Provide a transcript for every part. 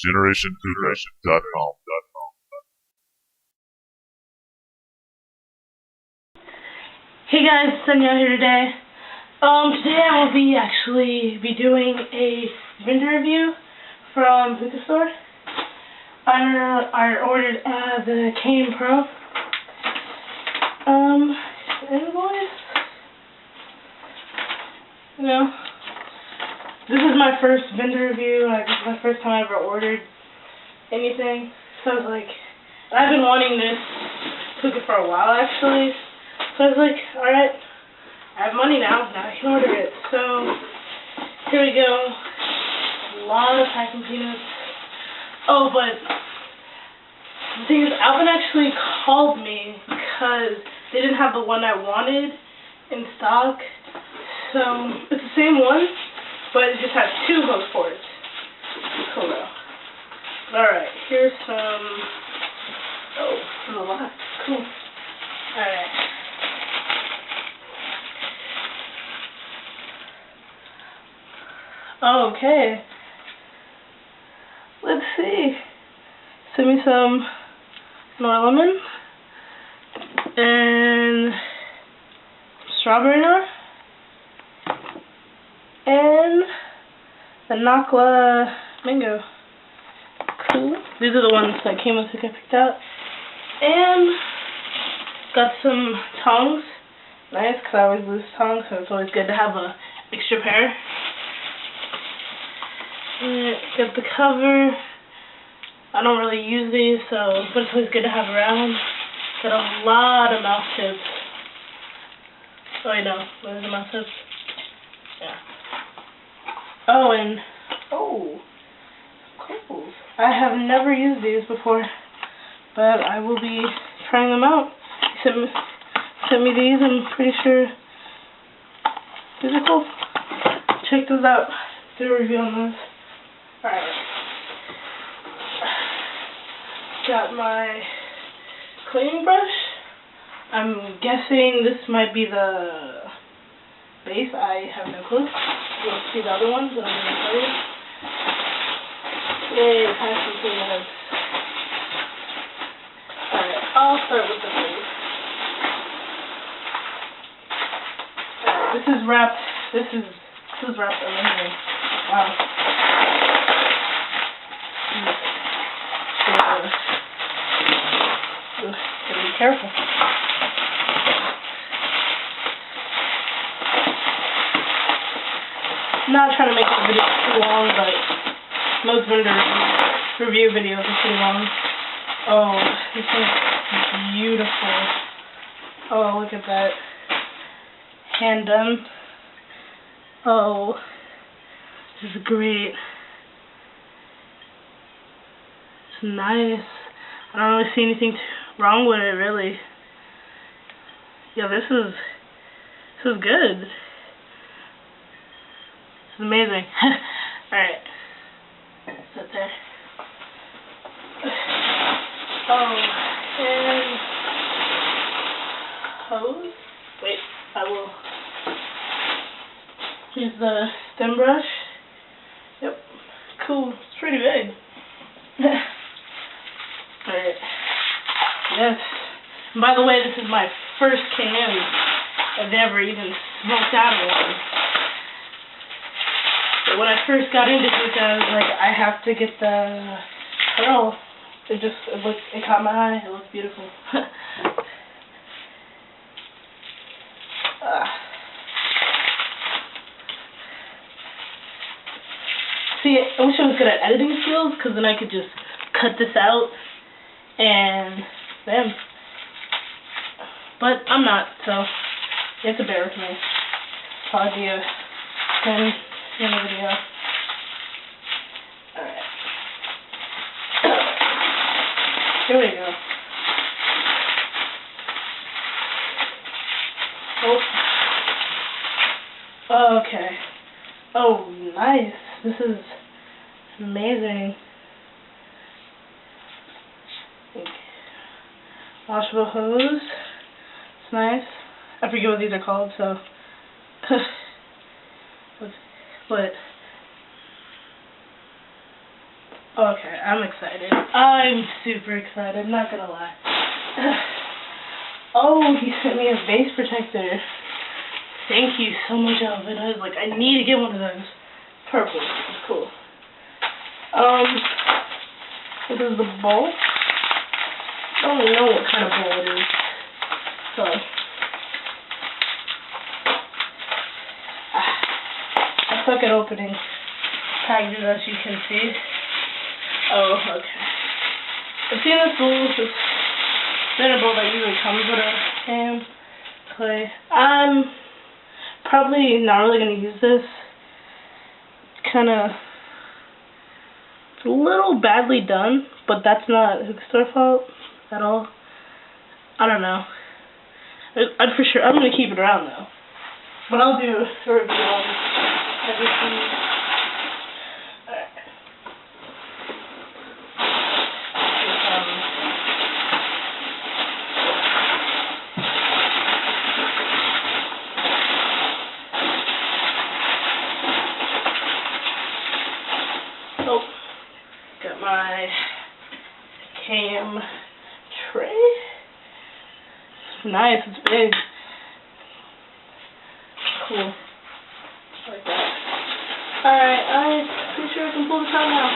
GenerationCougar.com. Hey guys, Sonia here today. Today I will be doing a vendor review from Hookah Store. I ordered the Cane Pro. Invoice. You know, this is my first vendor review. This is my first time I ever ordered anything. So I was like, and I've been wanting this hookah for a while actually. So I was like, alright, I have money now I can order it. So, here we go. A lot of packing peanuts. Oh, but the thing is, Alvin actually called me because they didn't have the one I wanted in stock. So, it's the same one, but it just has 2 hook ports. Cool though. Alright, here's some... Oh, there's a lot. Cool. Alright. Okay. Let's see. Send me some more lemon and strawberry nor and the Nakla mango. Cool. These are the ones that came with the I picked out. And got some tongs. Nice, because I always lose tongs, so it's always good to have a extra pair. Got the cover. I don't really use these, but it's always good to have around. Got a lot of mouth tips. Oh, wait, no. What are the mouth tips? Yeah. Oh, and cool. I have never used these before, but I will be trying them out. He sent me these. I'm pretty sure these are cool. Check those out. Do a review on those. Alright. Got my cleaning brush. I'm guessing this might be the base. I have no clue. You'll see the other ones that I'm going to show you. Yay, packing peanuts. Alright, I'll start with the base. Alright, this is wrapped. This is wrapped amazing. Wow. Gotta be careful. I'm not trying to make the video too long, but most vendor review videos are pretty long. Oh, this is beautiful. Oh, look at that. Hand done. Oh, this is great. It's nice. I don't really see anything wrong with it, really. Yeah, this is good. This is amazing. Alright. Sit there. Oh, and hose. Wait, I will. Here's the stem brush. Yep. Cool. It's pretty big. Alright. Yes. And by the way, this is my first can. I've never even smoked out of one. But when I first got into hookah, I was like, I have to get the pearl. It caught my eye. It looks beautiful. See, I wish I was good at editing skills, because then I could just cut this out and bam. But I'm not, so you have to bear with me. Probably be a 10-minute video. Alright. Here we go. Oh. Okay. Oh, nice. This is amazing. Washable hose. It's nice. I forget what these are called, so. What? Okay, I'm excited. I'm super excited, not gonna lie. Oh, he sent me a vase protector. Thank you so much, Alvin. I was like, I need to get one of those. Purple. It's cool. This is the bowl. I don't know what kind of bowl it is. So, I suck at opening packages, as you can see. Oh, okay. I've seen this bowl. It's been a bowl that usually comes with a ham clay. I'm probably not really going to use this. It's a little badly done, but that's not Hookstore fault at all. I don't know. I'm going to keep it around though. But I'll do a review on everything. Oh, got my cam tray. It's nice, it's big. Cool. Like that. Alright, I'm pretty sure I can pull this out now.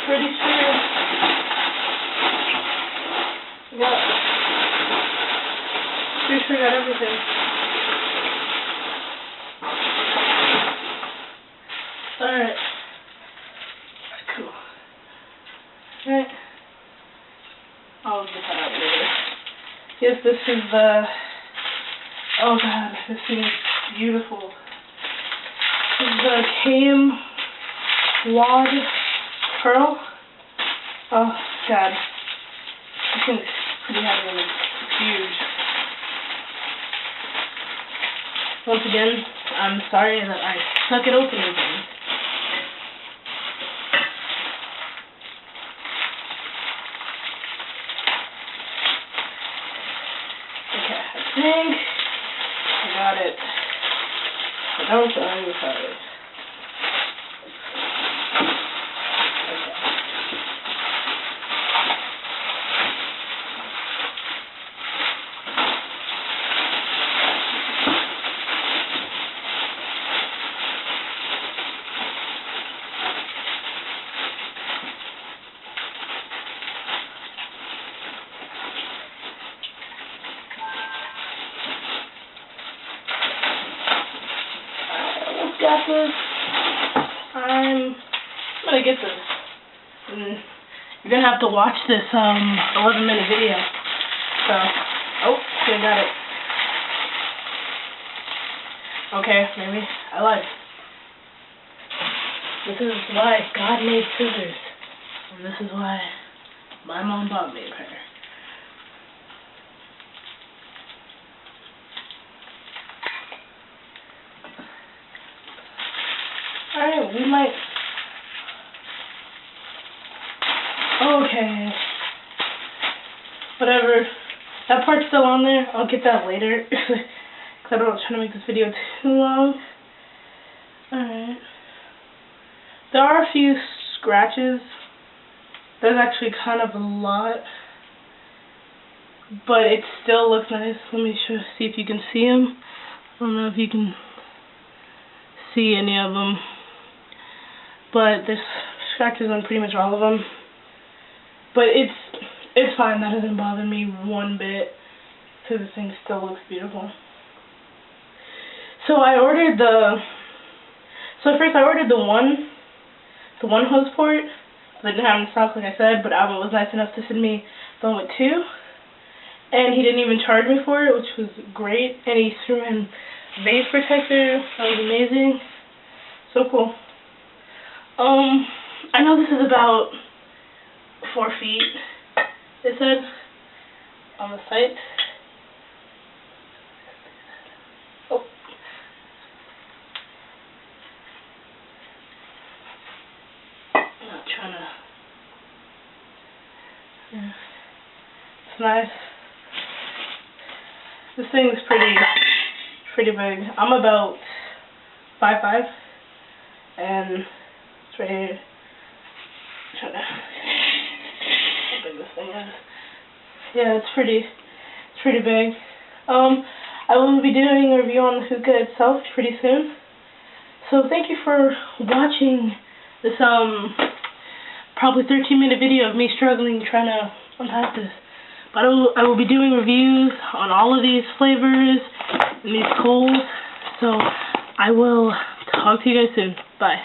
Pretty sure. Pretty sure I got everything. Alright. Cool. Alright. I'll get that out later. Yes, this is the... Oh god, this thing is beautiful. This is the Cam Wad Pearl. Oh god. This thing's pretty heavy and it's huge. Once again, I'm sorry that I suck at opening things. Okay, I think I got it. I don't know, I'm sorry. Got this. I'm gonna get this. And you're gonna have to watch this 11-minute video. So, oh, okay, I got it. Okay, maybe I lied. This is why God made scissors, and this is why my mom bought me a pair. Alright, we might... Okay. Whatever. That part's still on there. I'll get that later. Because I don't want to try to make this video too long. Alright. There are a few scratches. There's actually kind of a lot. But it still looks nice. Let me see if you can see them. I don't know if you can see any of them. But there's scratches on pretty much all of them. But it's fine. That doesn't bother me one bit. Because the thing still looks beautiful. So I ordered first I ordered the one hose port. They didn't have it in stock, like I said, but Alvin was nice enough to send me the one with two. And he didn't even charge me for it, which was great. And he threw in vase protector. That was amazing. So cool. I know this is about 4 feet, it said on the site. Oh. I'm not trying to... Yeah. It's nice. This thing's pretty big. I'm about 5'5", and it's right here. trying to how big this thing is. Yeah, it's pretty big. I will be doing a review on the hookah itself pretty soon. So thank you for watching this probably 13-minute video of me struggling trying to unpack this. But I will be doing reviews on all of these flavors and these coals. So I will talk to you guys soon. Bye.